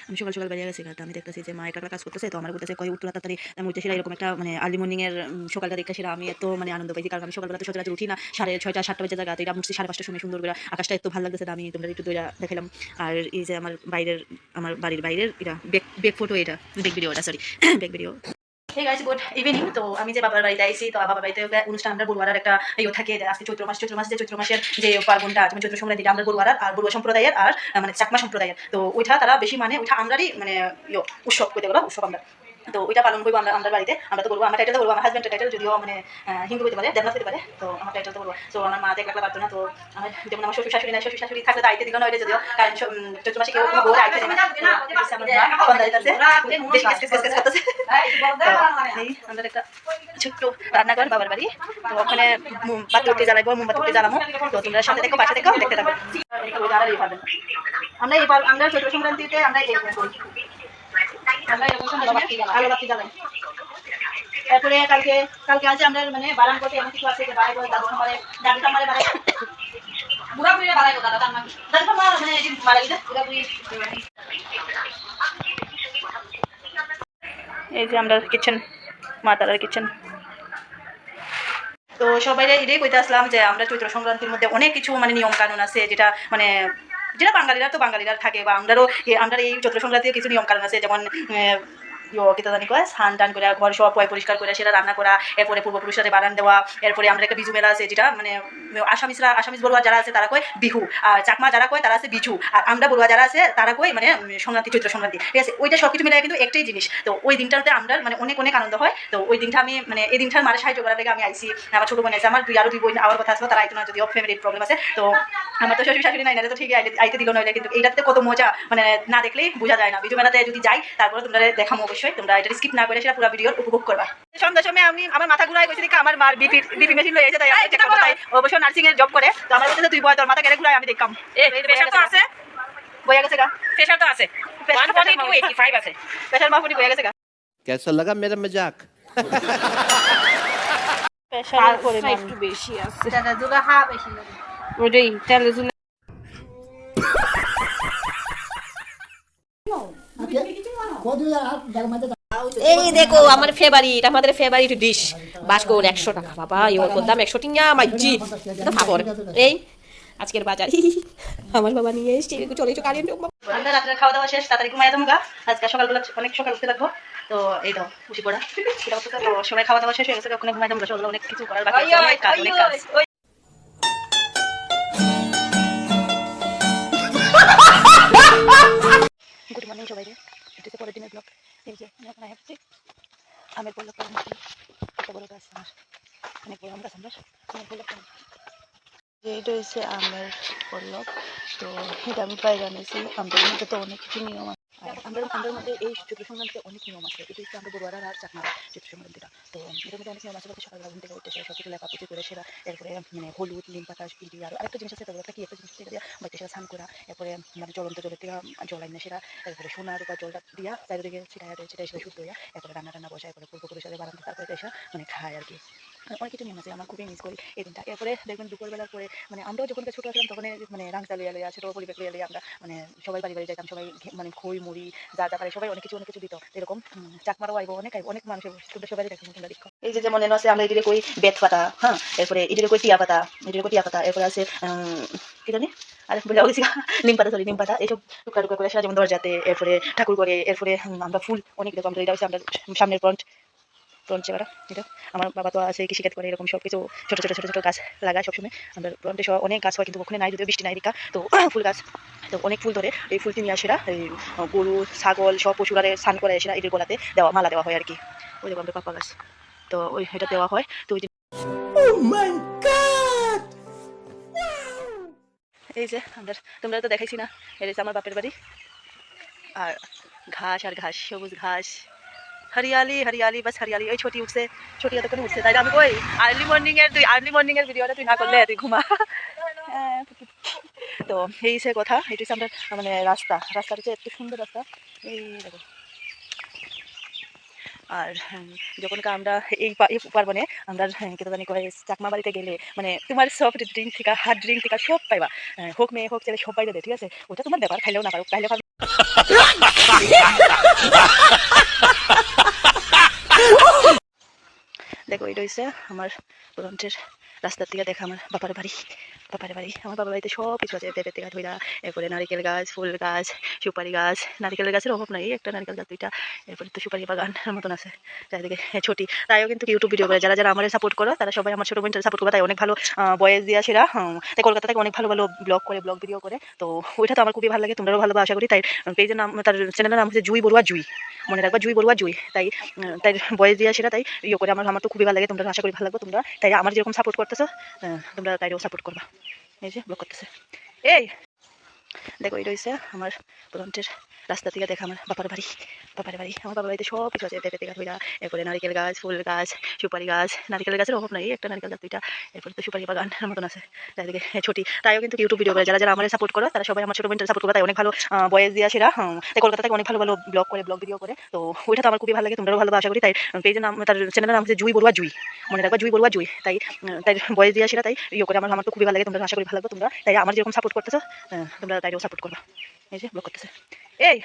আমি সকাল সকাল বেরিয়ে গেছি তো আমি দেখতেছি যে মা একা কাজ করতেছে, তো আমার বলতেছে কই উত্তরা তাড়াতাড়ি আমি উঠতেছিলাম এরকম একটা মানে আর্লি মর্নিং এর সকালটা দেখতে সেটা আমি এত মানে আনন্দ পাইছি, কারণ আমি সকালবেলা তো সচরাচর উঠি না, 6:30-7টা বাজে জায়গা, তো এটা উঠছি 5:30টার সময় সুন্দর করে, আকাশটা এত ভালো লাগতেছে আমি তোমরা একটু দইরা দেখালাম। আর এই যে আমার বাড়ির বাইরের এটা বেক ফটো, এটা বেক ভিডিওটা sorry back video. Hey guys, good evening. তো আমি যে বাবার বাড়িতে আইছি, তো বাবার বাড়িতে অনুষ্ঠান আমরা বড়ুয়ারার একটা ইয়ে থাকে আজকে চৈত্র মাস যে চৈত্র মাসের যে পার্বণটা আছে চৈত্র সংক্রান্তিটা আমরা বড়ুয়ারার আর বড়ুয়া সম্প্রদায়ের আর মানে চাকমা সম্প্রদায়ের, তো ওইটা তারা বেশি মানে ওইটা আমরারই মানে উৎসব কইতে গেলো উৎসব আমরা, তো ওইটা পালন করবো আমরা বাড়িতে। আমরা তো বলবো আমার টাইটেল তো বলবো আমার হাজব্যান্ডের টাইটেল যদিও মানে হিন্দু হতে পারে দেবনাথ হতে পারে, তো আমার টাইটেল তো বলবো। তো আমার মা একলা পারতো না, তো আমার যেমন আমার শ্বশুর শাশুড়ি নাই, শ্বশুর শাশুড়ি থাকলে তো আইতে দিল না ওইটা, যদিও কারণ চৈত্র মাসে কেউ কোনো বউ আইতে দেয় না, আমাদের একটা ছোট্ট রান্নাঘর বাবার বাড়ি, তো ওখানে বাতি উঠতে জ্বালাবো, মোমবাতি উঠতে জ্বালাবো, তো তোমরা সাথে দেখো পাশে দেখো দেখতে থাকো। আমরা চৈত্র সংক্রান্তিতে আমরা আলোবাতি জ্বালাই। তারপরে কালকে আছে আমরা মানে বারান করতে এমন কিছু আছে যে বাড়াই দাদু খামারে বাড়াই বুড়া বুড়ি বাড়াই দাদু খামার মানে মারা গেছে বুড়া বুড়ি। এই যে আমরা কিচেন, মা তারার কিচেন। তো সবাই এটাই কইতে আসলাম যে আমরা চৈত্র সংক্রান্তির মধ্যে অনেক কিছু মানে নিয়ম কানুন আছে যেটা মানে যেটা বাঙালিরা থাকে, বা আমরা এই চৈত্র সংক্রান্তির কিছু নিয়ম কানুন আছে, যেমন কিতা জানি কয় স্নান টান করে ঘর সব পরিষ্কার করে সেটা রান্না করা, এরপরে পূর্বপুরুষরা বারান দেওয়া, এরপরে আমরা একটা বিজু মেলা আছে যেটা মানে আসামিজ বড়ুয়া যারা আছে তারা কয় বিহু, আর চাকমা যারা কয় তারা আছে বিজু, আর আমরা বড়ুয়া যারা আছে তারা কয় মানে সংক্রান্তি চৈত্র সংক্রান্তি, ঠিক আছে। ওইটা সব কিছু মিলাই কিন্তু একটাই জিনিস, তো ওই দিনটাতে আমরা মানে অনেক আনন্দ হয়। তো ওই দিনটা আমি মানে এই দিনটার মারে সাহায্য করার লেগে আমি আইসি, আমার ছোটো বোন আছে, আমার আরো দুই বোন আবার কথা আসবো, তারা আইতো না যদিও ফ্যামিলির প্রবলেম আছে, তো আমার তো শ্বশুর শাশুড়ি নাই না, তো ঠিকই আইতে দিল নইলে, কিন্তু এইটাতে কত মজা মানে না দেখলেই বোঝা যায় না। বিজু মেলাতে যদি যাই তারপরে তোমরা দেখামো, অবশ্যই তোমরা এটা স্কিপ না করে সেটা পুরো ভিডিও উপভোগ করবা। সন্ধ্যার সময় আমি আমার মাথা ঘুরাই গেছি দেখে আমার মার বিপি মেশিন লয়ে এসে, তাই আমি চেক করতে, তাই অবশ্য নার্সিং এর জব করে, তো আমার বলতে তুই বয় তোর মাথা কেড়ে ঘুরাই আমি দেখলাম প্রেসার তো আছে বইয়া গেছে গা, প্রেসার তো আছে 142/85 আছে, প্রেসার মাফুনি বইয়া গেছে গা। कैसा लगा मेरा मजाक? প্রেসার করে একটু বেশি আছে, দাদা দুলা হা বেশি লাগে ওটাই তাহলে জুলে এই দেখো আমার ফেভারিট, আমাদের ফেভারিট ডিশ বাসকোর 100 টাকা বাবা, ইওর দাম 100 টিয়া মাইজি এটা ফাবর। এই আজকের বাজার আমার বাবা নিয়ে এসেছে, চলে এসো কারেন্ট। আমরা রাত্রে খাওয়া দাওয়া শেষ, তাড়াতাড়ি ঘুমাই যাবো গা, আজকে সকালবেলা অনেক সকাল উঠতে লাগবো, তো এই তো খুশি পড়া তো সবাই খাওয়া দাওয়া শেষ হয়ে গেছে, ওখানে ঘুমাই যাবো, সকালে অনেক কিছু করার বাকি আছে, অনেক কাজ। গুড মর্নিং সবাই, এটা পরের দিনের ব্লগ। এই যে আমি এখন আসছি আমের পল্লব, কত বড় গাছ আমার, অনেক বড় আম গাছ আমরা, আমের পল্লব। এইটা হচ্ছে আমের পল্লব, তো এটা আমি পাই জানিয়েছি। আমাদের মধ্যে তো অনেক কিছু নিয়ম আছে, আর আমাদের মধ্যে এই চৈত্র সংক্রান্তিতে অনেক নিয়ম আছে। এটা হচ্ছে আমরা বড়ুয়ারা আর চাকমার চৈত্র সংক্রান্তিটা, তো এটার মধ্যে অনেক নিয়ম আছে বলতে সকালবেলা ঘুম থেকে উঠতে সব কিছু লেখাপুচি করে সেটা, এরপরে মানে হলুদ নিম পাতা পিড়ি, আর আরেকটা জিনিস আছে, তারপরে কি একটা জিনিস সেটা দিয়ে বাড়িতে সেটা স্নান করা, এরপরে মানে জ্বলন্ত জলের থেকে জলাই না সেটা, তারপরে সোনা রূপা জলটা দিয়া চারিদিকে সেটা এসে শুদ্ধ হইয়া, এরপরে রান্না বসা, এরপরে পূর্বপুরুষদের বানাতে, তারপরে এসে মানে খায় আর কি। অনেক কিছু নিয়ম আছে, আমার খুবই মিস করি এই দিনটা। এরপরে দেখবেন দুপুরবেলার পরে মানে আমরাও যখন ছোটো আসলাম তখন মানে রাংচা লইয়া লইয়া ছোটো পরিবেশ লইয়া লইয়া আমরা মানে সবাই বাড়ি যাইতাম, সবাই মানে খই মুড়ি যা পারে সবাই অনেক কিছু দিত, এরকম চাকমারও আইব অনেক মানুষের সবাই দেখো তোমরা দেখো। এই যে যেমন আছে আমরা এদিকে কই বেত পাতা, হ্যাঁ, এরপরে এদিকে কই টিয়া পাতা, এরপরে আছে কি জানি আর বলে গেছি নিম পাতা, এইসব টুকরা করে সেটা যেমন দরজাতে, এরপরে ঠাকুর করে, এরপরে আমরা ফুল অনেক রকম, এটা হচ্ছে আমরা সামনের ফ্রন্ট চেহারা। এটা আমার বাবা তো আছে কৃষিকাজ করে, এরকম সব কিছু ছোট গাছ লাগায় সবসময়। আমরা ফ্রন্টে অনেক গাছ হয়, কিন্তু ওখানে নাই, যদিও বৃষ্টি নাই দিকা, তো ফুল গাছ, তো অনেক ফুল ধরে এই ফুলটি নিয়ে আসেরা এই গরু ছাগল সব পশুরারে স্নান করে এসেরা এদের গোলাতে দেওয়া মালা দেওয়া হয় আর কি। ওই দেখো আমাদের পাপা গাছ, তো ওই এটা দেওয়া হয়। তো ওই এই যে তোমরা তো দেখাইছি না, এটা হচ্ছে আমার বাপের বাড়ি, আর ঘাস সবুজ ঘাস, হরিয়ালি বাস হরিয়ালি। ওই ছোটি এতক্ষণ উঠছে, তাই আমি কই আর্লি মর্নিং এর ভিডিওটা তুই না করলে তুই ঘুমা। তো এই সে কথা, এটা হচ্ছে আমরা মানে রাস্তাটা হচ্ছে এত সুন্দর রাস্তা, এই দেখো। আর যখন আমরা এই পার্বণে আমরা কেটে জানি করে চাকমা বাড়িতে গেলে মানে তোমার সফট ড্রিঙ্ক থেকে হার্ড ড্রিঙ্ক থেকে সব পাইবা, হোক মেয়ে হোক ছেলে সব পাইবে, ঠিক আছে। ওটা তোমার ব্যাপার, খাইলেও না পারো, খাইলে দেখো এটা হচ্ছে আমার ফ্রন্টের রাস্তার থেকে দেখা আমার বাবার বাড়ি। আমার বাবার বাড়িতে সব কিছু আছে, পেঁপে থেকে ধইরা, এরপরে নারিকেল গাছ, ফুল গাছ, সুপারি গাছ। নারিকেলের গাছের অভাব নাই, একটা নারিকেল গাছ দুইটা, এরপরে তো সুপারি বাগানের মতন আছে চারিদিকে। ছোটি তাইও কিন্তু ইউটিউব ভিডিও করে, যারা যারা আমার সাপোর্ট করো তারা সবাই আমার ছোট বোনটা সাপোর্ট করো, তাই অনেক ভালো বয়েস দিয়া সেরা। তাই কলকাতা থেকে অনেক ভালো ভালো ব্লগ করে, ব্লগ ভিডিও করে। তো ওইটা তো আমার খুবই ভালো লাগে, তোমরাও ভালো আশা করি। তাই পেজের নাম, তার চ্যানেলের নাম হচ্ছে জুই বড়ুয়া জুই, মনে রাখবা, জুই বড়ুয়া জুই। তাই তাই বয়েস দিয়া সেরা, তাই ইয়ে করে আমার আমার তো খুবই ভালো লাগে, তোমরা আশা করি ভালো লাগবে। তোমরা তাই আমার যেরকম সাপোর্ট করতেছো তোমরা তাইও সাপোর্ট করবা। এই যে ব্লগ করতেছে, এই দেখো এটা হচ্ছে আমার ফ্রন্টের রাস্তা থেকে দেখা আমার বাবার বাড়ি। আমার বাবার বাড়িতে সব কিছু আছে, পেঁপে থেকে ধইরা, এরপরে নারিকেল গাছ, ফুল গাছ, সুপারি গাছ। নারিকেলের গাছের অভাব নাই, একটা নারিকেল গাছ দুইটা, এরপরে তো সুপারি বাগানের মতন আছে চারিদিকে। ছোটি তাইও কিন্তু ইউটিউব ভিডিও করে, যারা যারা আমার সাপোর্ট করো তারা সবাই আমার ছোট বোনটা সাপোর্ট করো, তাই অনেক ভালো বয়েস দিয়া সেরা। তাই কলকাতা থেকে অনেক ভালো ভালো ব্লগ করে, ব্লগ ভিডিও করে। তো ওইটা তো আমার খুবই ভালো লাগে, তোমরাও ভালো আশা করি। তাই পেজের নাম, তার চ্যানেলের নাম হচ্ছে জুই বড়ুয়া জুই, মনে রাখবা, জুই বড়ুয়া জুই। তাই তাই বয়েস দিয়া সেরা, তাই ইয়ে করে আমার আমার তো খুবই ভালো লাগে, তোমরা আশা করি ভালো লাগবে। তোমরা তাই আমার যেরকম সাপোর্ট করতেছো তোমরা তাইও সাপোর্ট করবা। এই যে ব্লগ করতেছে, এই